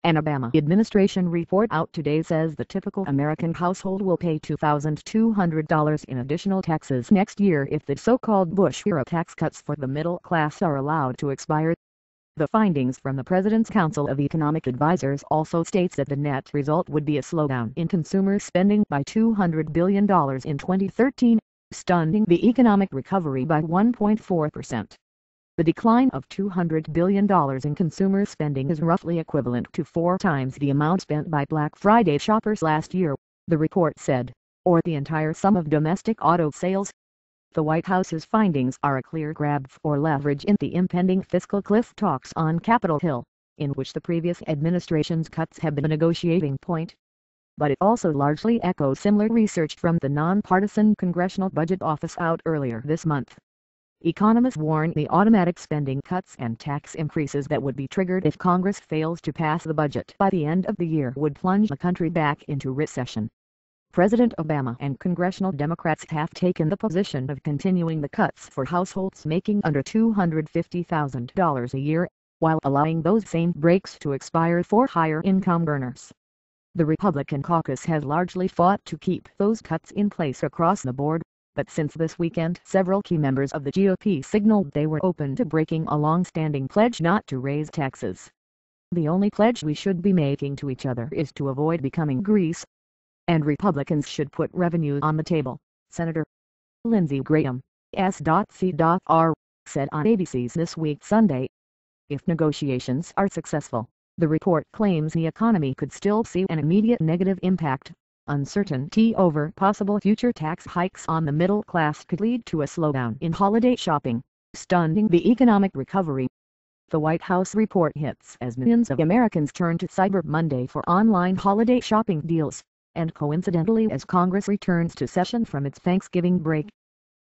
An Obama administration report out today says the typical American household will pay $2,200 in additional taxes next year if the so-called Bush-era tax cuts for the middle class are allowed to expire. The findings from the President's Council of Economic Advisers also states that the net result would be a slowdown in consumer spending by $200 billion in 2013, stunting the economic recovery by 1.4%. The decline of $200 billion in consumer spending is roughly equivalent to 4 times the amount spent by Black Friday shoppers last year, the report said, or the entire sum of domestic auto sales. The White House's findings are a clear grab for leverage in the impending fiscal cliff talks on Capitol Hill, in which the previous administration's cuts have been a negotiating point. But it also largely echoes similar research from the nonpartisan Congressional Budget Office out earlier this month. Economists warn the automatic spending cuts and tax increases that would be triggered if Congress fails to pass the budget by the end of the year would plunge the country back into recession. President Obama and congressional Democrats have taken the position of continuing the cuts for households making under $250,000 a year, while allowing those same breaks to expire for higher income earners. The Republican caucus has largely fought to keep those cuts in place across the board, but since this weekend several key members of the GOP signaled they were open to breaking a long-standing pledge not to raise taxes. The only pledge we should be making to each other is to avoid becoming Greece. And Republicans should put revenue on the table, Senator Lindsey Graham, S.C.R., said on ABC's This Week Sunday. If negotiations are successful, the report claims the economy could still see an immediate negative impact. Uncertainty over possible future tax hikes on the middle class could lead to a slowdown in holiday shopping, stunting the economic recovery. The White House report hits as millions of Americans turn to Cyber Monday for online holiday shopping deals, and coincidentally as Congress returns to session from its Thanksgiving break.